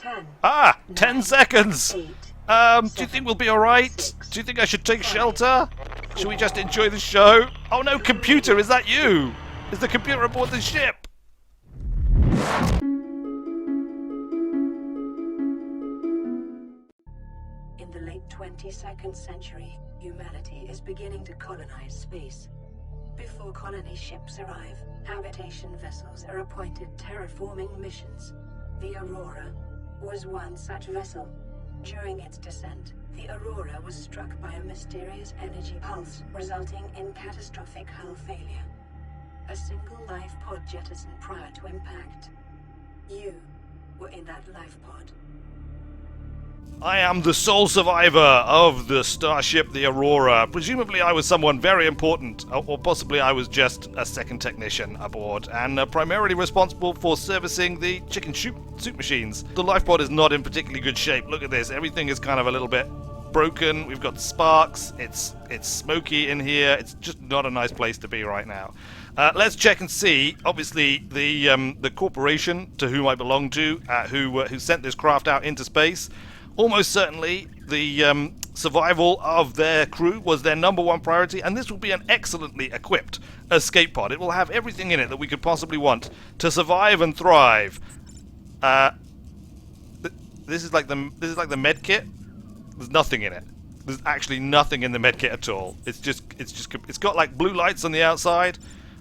10. 10 9, seconds! 8, Do you think we'll be alright? Do you think I should take shelter? Should we just enjoy the show? Oh no, computer, is that you? Is the computer aboard the ship? In the late 22nd century, humanity is beginning to colonize space. Before colony ships arrive, habitation vessels are appointed terraforming missions. The Aurora was one such vessel. During its descent, the Aurora was struck by a mysterious energy pulse, resulting in catastrophic hull failure. A single life pod jettisoned prior to impact. You were in that life pod. I am the sole survivor of the starship, the Aurora. Presumably I was someone very important, or possibly I was just a second technician aboard, and primarily responsible for servicing the chicken soup machines. The life pod is not in particularly good shape. Look at this, everything is kind of a little bit broken. We've got sparks, it's smoky in here. It's just not a nice place to be right now. Let's check and see. Obviously, the corporation to whom I belong to, who sent this craft out into space, almost certainly the survival of their crew was their number one priority, and this will be an excellently equipped escape pod. It will have everything in it that we could possibly want to survive and thrive. This is like the med kit. There's nothing in it. There's actually nothing in the med kit at all. It's got like blue lights on the outside,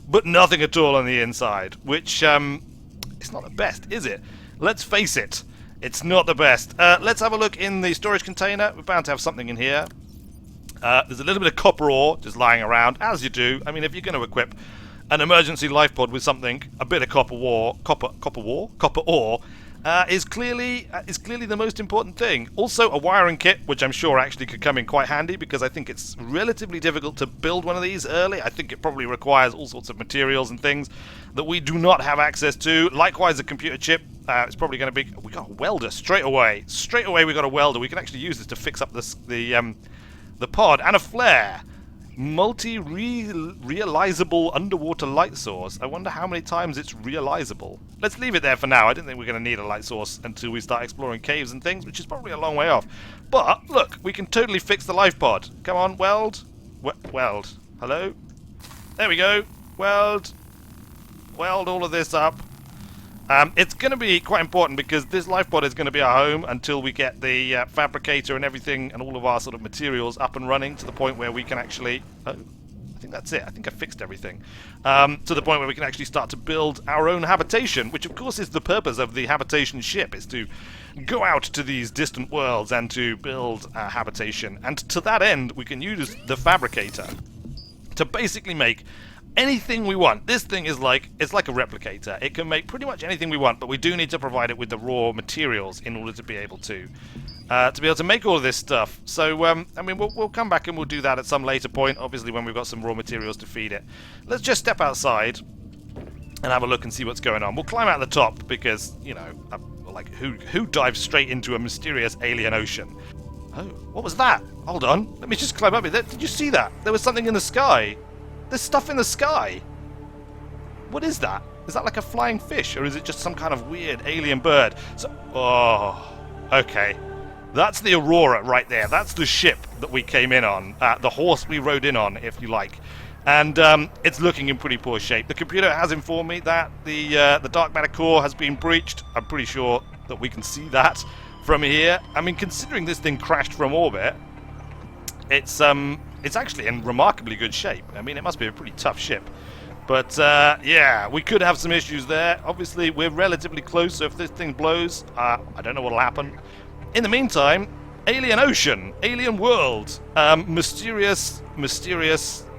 but nothing at all on the inside, which it's not the best, is it? Let's face it. It's not the best. Let's have a look in the storage container. We're bound to have something in here. There's a little bit of copper ore just lying around, as you do. I mean, if you're going to equip an emergency life pod with something, a bit of copper ore, is clearly the most important thing. Also, a wiring kit, which I'm sure actually could come in quite handy, because I think it's relatively difficult to build one of these early. I think it probably requires all sorts of materials and things that we do not have access to. Likewise, a computer chip. It's probably going to be... We got a welder straight away. Straight away we got a welder. We can actually use this to fix up the pod. And a flare. Multi-realizable underwater light source. I wonder how many times it's realizable. Let's leave it there for now. I don't think we're going to need a light source until we start exploring caves and things, which is probably a long way off. But, look, we can totally fix the life pod. Come on, weld. Weld. Hello? There we go. Weld. Weld all of this up. It's going to be quite important because this life pod is going to be our home until we get the fabricator and everything and all of our sort of materials up and running to the point where we can actually... Oh, I think that's it. I think I fixed everything. To the point where we can actually start to build our own habitation, which of course is the purpose of the habitation ship, is to go out to these distant worlds and to build a habitation. And to that end, we can use the fabricator to basically make anything we want. This thing is it's like a replicator. It can make pretty much anything we want, but we do need to provide it with the raw materials in order to be able to make all of this stuff. So I mean, we'll come back and we'll do that at some later point, obviously when we've got some raw materials to feed it. Let's just step outside and have a look and see what's going on. We'll climb out the top because, you know, like who dives straight into a mysterious alien ocean? Oh, what was that? Hold on, let me just climb up here. Did you see that? There was something in the sky. There's stuff in the sky. What is that? Is that like a flying fish, or is it just some kind of weird alien bird? So, oh, okay. That's the Aurora right there. That's the ship that we came in on. The horse we rode in on, if you like. And it's looking in pretty poor shape. The computer has informed me that the dark matter core has been breached. I'm pretty sure that we can see that from here. I mean, considering this thing crashed from orbit, it's actually in remarkably good shape. I mean, it must be a pretty tough ship. But, yeah, we could have some issues there. Obviously, we're relatively close, so if this thing blows, I don't know what'll happen. In the meantime, alien ocean, alien world, mysterious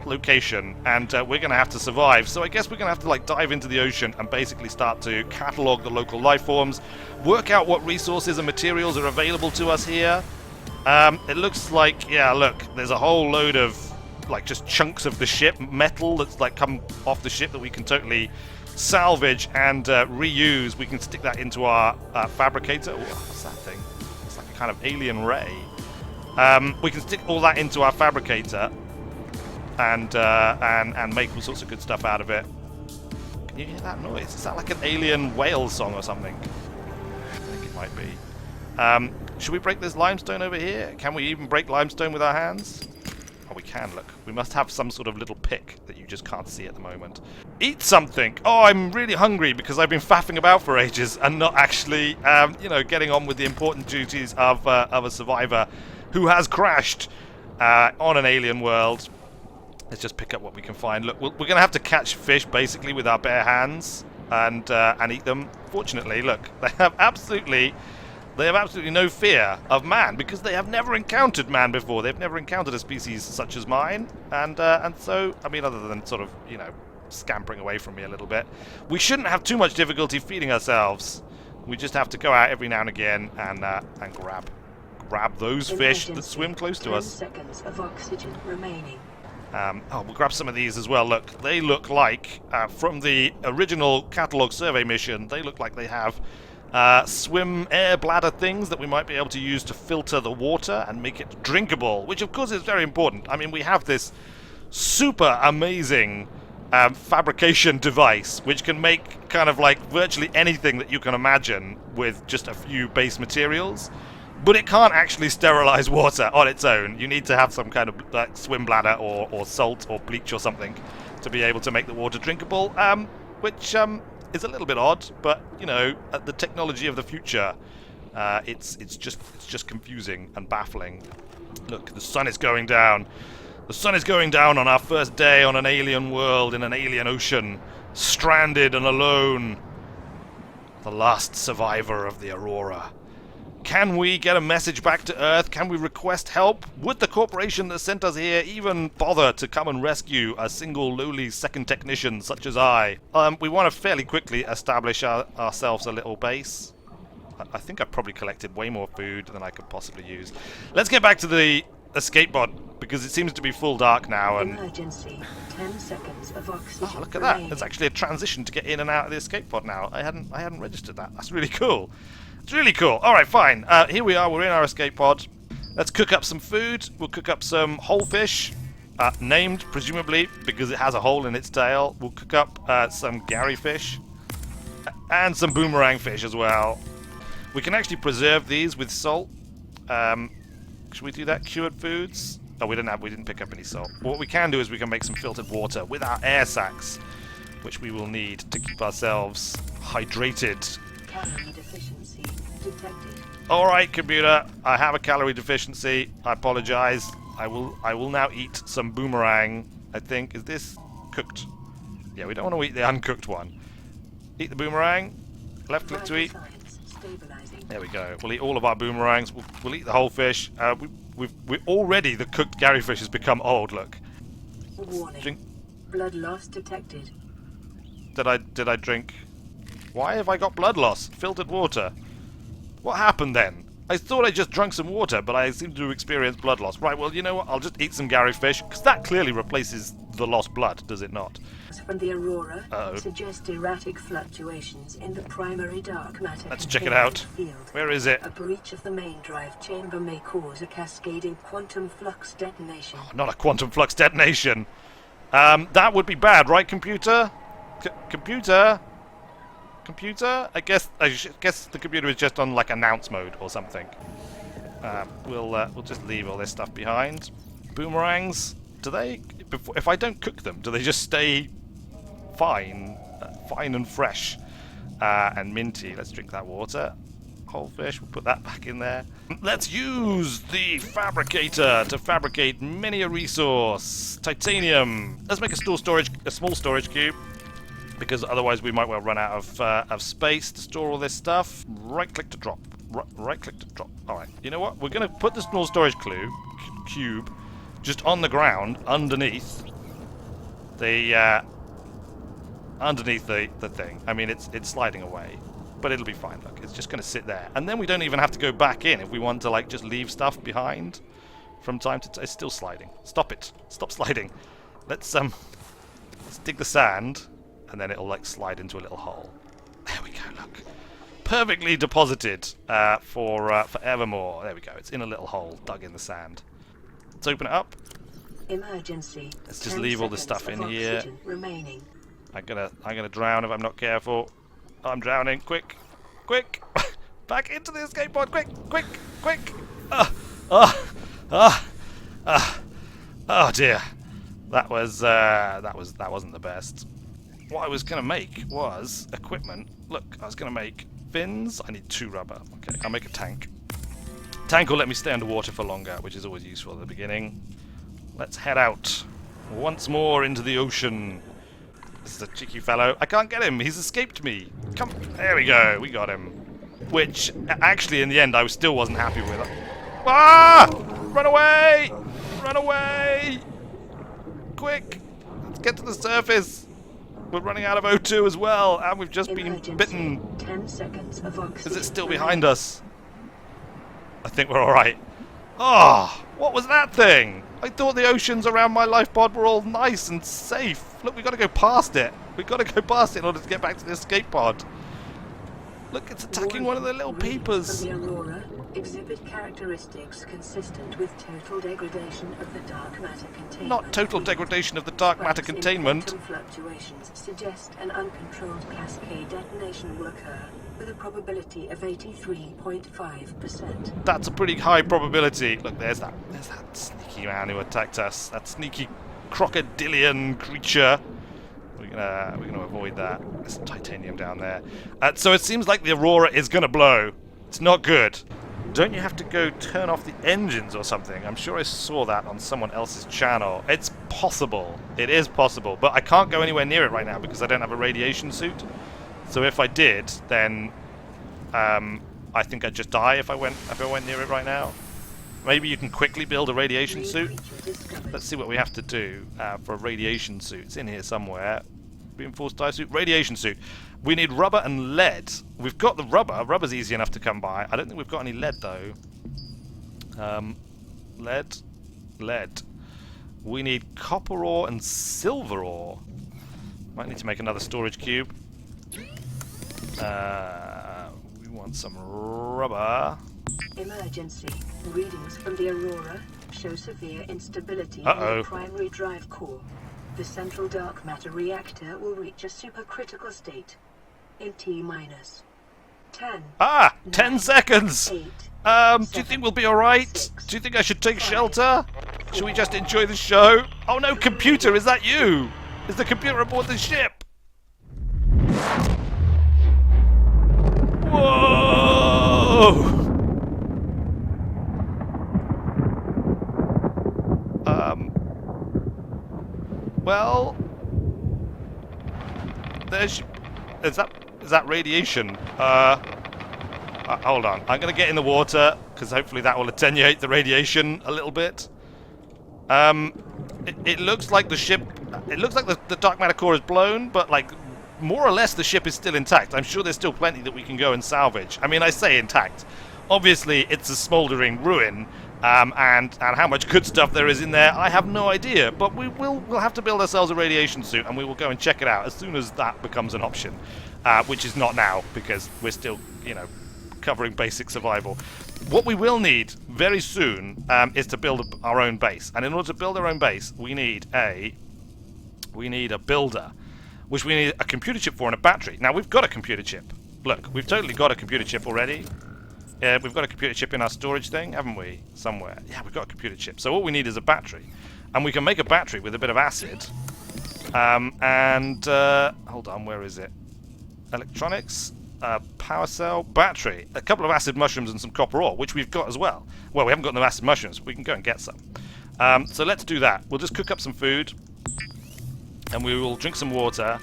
location, and we're going to have to survive. So I guess we're going to have to, like, dive into the ocean and basically start to catalog the local life forms, work out what resources and materials are available to us here. It looks like, yeah, look, there's a whole load of, like, just chunks of the ship, metal that's, like, come off the ship that we can totally salvage and reuse. We can stick that into our fabricator. Ooh, what's that thing? It's like a kind of alien ray. We can stick all that into our fabricator and make all sorts of good stuff out of it. Can you hear that noise? Is that like an alien whale song or something? I think it might be. Should we break this limestone over here? Can we even break limestone with our hands? Oh, we can, look. We must have some sort of little pick that you just can't see at the moment. Eat something! Oh, I'm really hungry because I've been faffing about for ages and not actually, you know, getting on with the important duties of a survivor who has crashed on an alien world. Let's just pick up what we can find. Look, we're going to have to catch fish, basically, with our bare hands and eat them. Fortunately, look, they have absolutely no fear of man because they have never encountered man before. They've never encountered a species such as mine, and so, I mean, other than sort of, you know, scampering away from me a little bit, we shouldn't have too much difficulty feeding ourselves. We just have to go out every now and again and grab those fish that swim close to us. 10 seconds of oxygen remaining. Oh, we'll grab some of these as well. Look, they look like, from the original catalogue survey mission, they look like they have swim air bladder things that we might be able to use to filter the water and make it drinkable, which of course is very important. I mean, we have this super amazing fabrication device which can make kind of like virtually anything that you can imagine with just a few base materials. But it can't actually sterilize water on its own. You need to have some kind of like, swim bladder or salt or bleach or something to be able to make the water drinkable, which is a little bit odd, but, you know, the technology of the future, it's just confusing and baffling. Look, the sun is going down. The sun is going down on our first day on an alien world in an alien ocean, stranded and alone. The last survivor of the Aurora. Can we get a message back to Earth? Can we request help? Would the corporation that sent us here even bother to come and rescue a single lowly second technician such as I? We want to fairly quickly establish ourselves a little base. I think I've probably collected way more food than I could possibly use. Let's get back to the escape pod, because it seems to be full dark now. And emergency. 10 seconds of oxygen. oh, look at that! There's actually a transition to get in and out of the escape pod now. I hadn't registered that. That's really cool. It's really cool. Alright, fine. Here we are. We're in our escape pod. Let's cook up some food. We'll cook up some whole fish, named, presumably, because it has a hole in its tail. We'll cook up some Gary fish, and some boomerang fish as well. We can actually preserve these with salt. Should we do that? Cured foods? Oh, we didn't pick up any salt. What we can do is we can make some filtered water with our air sacs, which we will need to keep ourselves hydrated. Calorie deficiency detected. Alright, computer, I have a calorie deficiency. I apologize. I will now eat some boomerang. I think. Is this cooked? Yeah, we don't want to eat the uncooked one. Eat the boomerang. Left click to eat. There we go. We'll eat all of our boomerangs. We'll eat the whole fish. We already, the cooked Gary fish has become old, look. Warning. Drink. Blood loss detected. Did I drink? Why have I got blood loss? Filtered water. What happened then? I thought I just drank some water, but I seem to experience blood loss. Right, well, you know what? I'll just eat some Gary fish, because that clearly replaces the lost blood, does it not? From the Aurora suggest erratic fluctuations in the primary dark matter. Let's check it out. Field. Where is it? A breach of the main drive chamber may cause a cascading quantum flux detonation. Oh, not a quantum flux detonation. That would be bad, right, computer? Computer? I guess the computer is just on like announce mode or something. We'll just leave all this stuff behind. Boomerangs, do they? If I don't cook them, do they just stay fine and fresh and minty? Let's drink that water. Whole fish, we'll put that back in there. Let's use the fabricator to fabricate many a resource. Titanium. Let's make a small storage cube, because otherwise we might well run out of space to store all this stuff. Right click to drop. Right click to drop. Alright, you know what? We're going to put the small storage cube just on the ground underneath the thing. I mean, it's sliding away, but it'll be fine. Look, it's just going to sit there. And then we don't even have to go back in if we want to, like, just leave stuff behind from time to time. It's still sliding. Stop it. Stop sliding. Let's dig the sand, and then it'll like slide into a little hole. There we go, look. Perfectly deposited for forevermore. There we go. It's in a little hole dug in the sand. Let's open it up. Emergency. Let's just leave all the stuff in here. Remaining. I'm gonna drown if I'm not careful. I'm drowning. Quick. Back into the escape pod! Quick! Quick! Quick! Oh dear. That wasn't the best. What I was gonna make was equipment. Look, I was gonna make fins. I need 2 rubber. Okay, I'll make a tank. Tank will let me stay underwater for longer, which is always useful at the beginning. Let's head out once more into the ocean. This is a cheeky fellow. I can't get him. He's escaped me. Come. There we go. We got him. Which, actually, in the end, I still wasn't happy with. Ah! Run away! Run away! Quick! Let's get to the surface. We're running out of O2 as well, and we've just been bitten. 10 seconds of oxygen. Is it still behind us? I think we're alright. Oh, what was that thing? I thought the oceans around my life pod were all nice and safe. Look, we've got to go past it. We've got to go past it in order to get back to the escape pod. Look, it's attacking one of the little peepers. The Aurora exhibit characteristics consistent with total degradation of the dark matter containment. Not total degradation of the dark matter containment. Quantum fluctuations suggest an uncontrolled cascade detonation will occur with a probability of 83.5%. That's a pretty high probability. Look, there's that sneaky man who attacked us. That sneaky crocodilian creature. We're gonna avoid that. There's some titanium down there. So it seems like the Aurora is gonna blow. It's not good. Don't you have to go turn off the engines or something? I'm sure I saw that on someone else's channel. It's possible. It is possible. But I can't go anywhere near it right now because I don't have a radiation suit. So if I did, then I think I'd just die if I went near it right now. Maybe you can quickly build a radiation suit. Let's see what we have to do for a radiation suit. It's in here somewhere. Reinforced dye suit, radiation suit. We need rubber and lead. We've got the rubber. Rubber's easy enough to come by. I don't think we've got any lead though. Lead. We need copper ore and silver ore. Might need to make another storage cube. We want some rubber. Emergency. Readings from the Aurora show severe instability in the primary drive core. The central dark matter reactor will reach a supercritical state in T-minus 10. 10 seconds! 8, do you think we'll be alright? Do you think I should take shelter? Should we just enjoy the show? Oh no, computer, is that you? Is the computer aboard the ship? Whoa! Well, there's. Is that radiation? Hold on. I'm gonna get in the water because hopefully that will attenuate the radiation a little bit. It looks like the ship. It looks like the dark matter core is blown, but like more or less the ship is still intact. I'm sure there's still plenty that we can go and salvage. I mean, I say intact. Obviously, it's a smouldering ruin. And how much good stuff there is in there, I have no idea. But we'll have to build ourselves a radiation suit, and we will go and check it out as soon as that becomes an option, which is not now because we're still, covering basic survival. What we will need very soon is to build our own base, and in order to build our own base, we need a builder, which we need a computer chip for and a battery. Now we've got a computer chip. Look, we've totally got a computer chip already. We've got a computer chip in our storage thing, haven't we? Somewhere. Yeah, we've got a computer chip. So all we need is a battery. And we can make a battery with a bit of acid. Hold on, where is it? Electronics, power cell, battery. A couple of acid mushrooms and some copper ore, which we've got as well. Well, we haven't got no acid mushrooms, but we can go and get some. So let's do that. We'll just cook up some food. And we will drink some water.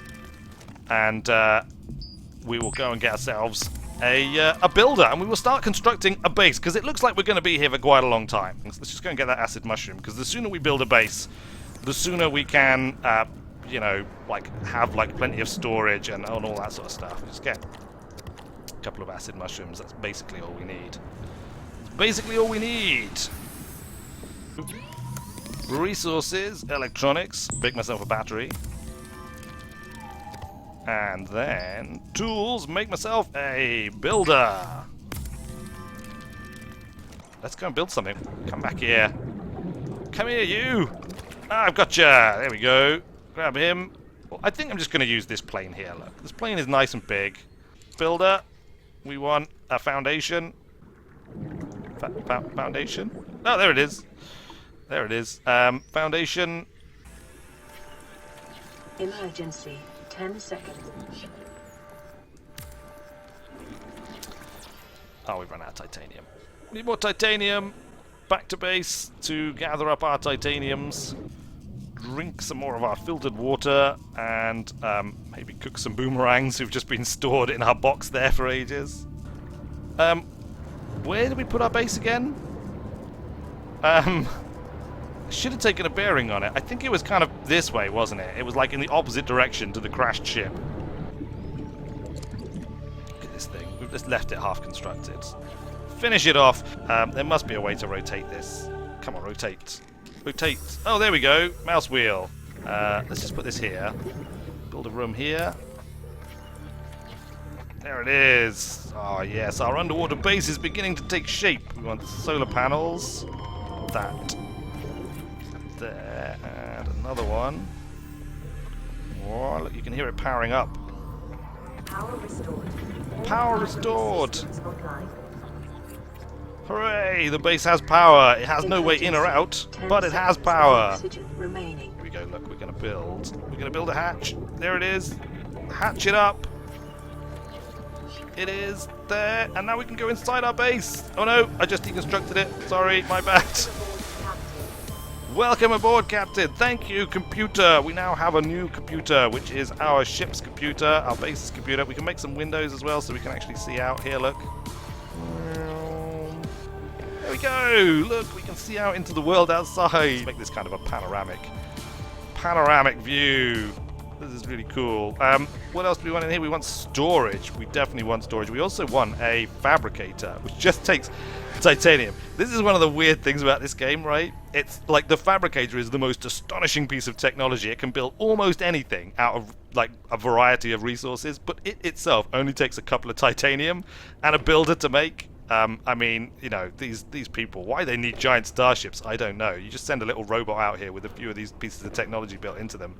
And we will go and get ourselves a builder, and we will start constructing a base because it looks like we're going to be here for quite a long time. Let's just go and get that acid mushroom because the sooner we build a base, the sooner we can, have plenty of storage and all that sort of stuff. Just get a couple of acid mushrooms. That's basically all we need. That's basically all we need. Resources, electronics. Make myself a battery. And then, tools, make myself a builder. Let's go and build something. Come back here. Come here, you. I've got you. There we go. Grab him. Well, I think I'm just going to use this plane here. Look, this plane is nice and big. Builder, we want A foundation. Foundation? Oh, there it is. There it is. Foundation. Emergency. 10 seconds. Oh, we've run out of titanium. We need more titanium. Back to base to gather up our titaniums. Drink some more of our filtered water. And maybe cook some boomerangs who've just been stored in our box there for ages. Where did we put our base again? Should have taken a bearing on it. I think it was kind of this way, wasn't it? It was like in the opposite direction to the crashed ship. Look at this thing. We've just left it half constructed. Finish it off. There must be a way to rotate this. Come on, rotate. Rotate. Oh, there we go. Mouse wheel. Let's just put this here. Build a room here. There it is. Oh, yes. Our underwater base is beginning to take shape. We want solar panels. That. There. And another one. Oh, look, you can hear it powering up. Power restored. Power restored. Hooray! The base has power. It has no way in or out, but it has power. Here we go. Look, we're going to build. We're going to build a hatch. There it is. Hatch it up. It is there, and now we can go inside our base. Oh no, I just deconstructed it. Sorry, my bad. Welcome aboard, Captain. Thank you, computer. We now have a new computer, which is our ship's computer, our base's computer. We can make some windows as well, so we can actually see out here. Look. There we go. Look, we can see out into the world outside. Let's make this kind of a panoramic view. This is really cool. What else do we want in here? We want storage. We definitely want storage. We also want a fabricator, which just takes titanium. This is one of the weird things about this game, right? It's like the fabricator is the most astonishing piece of technology. It can build almost anything out of like a variety of resources, but it itself only takes a couple of titanium and a builder to make. I mean, you know, these people, why they need giant starships, I don't know. You just send a little robot out here with a few of these pieces of technology built into them,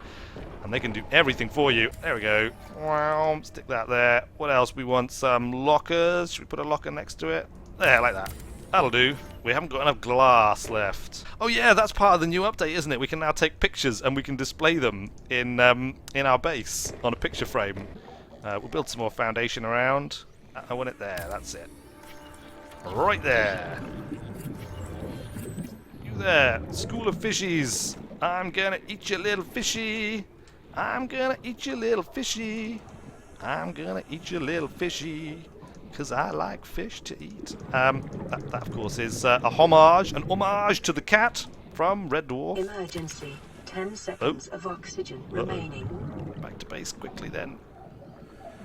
and they can do everything for you. There we go. Wow, stick that there. What else? We want some lockers. Should we put a locker next to it? There, like that. That'll do. We haven't got enough glass left. Oh yeah, that's part of the new update, isn't it? We can now take pictures and we can display them in our base on a picture frame. We'll build some more foundation around. I want it there. That's it. Right there. You there. School of fishies. I'm gonna eat your little fishy. I'm gonna eat your little fishy. I'm gonna eat your little fishy. Because I like fish to eat. That of course is an homage to the cat from Red Dwarf. Emergency. 10 seconds of oxygen remaining. Back to base quickly then.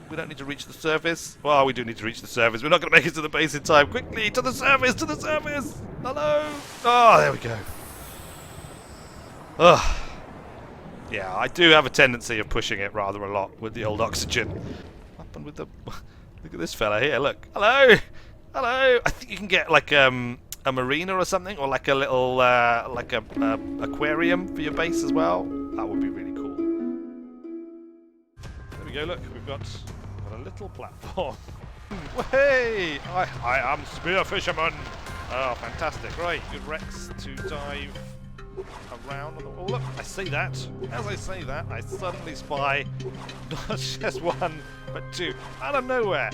We don't need to reach the surface. Well, we do need to reach the surface. We're not going to make it to the base in time. Quickly, to the surface, to the surface! Hello! Oh, there we go. Ugh. Yeah, I do have a tendency of pushing it rather a lot with the old oxygen. What happened with the... Look at this fella here, look. Hello! Hello! I think you can get like a marina or something, or like a little, like a aquarium for your base as well. That would be really cool. There we go, look, we've got a little platform. Hey! I am Spear Fisherman! Oh, fantastic. Right, good Rex to dive around on the wall. Oh, look, I say that. As I say that, I suddenly spy not just one, but two, out of nowhere.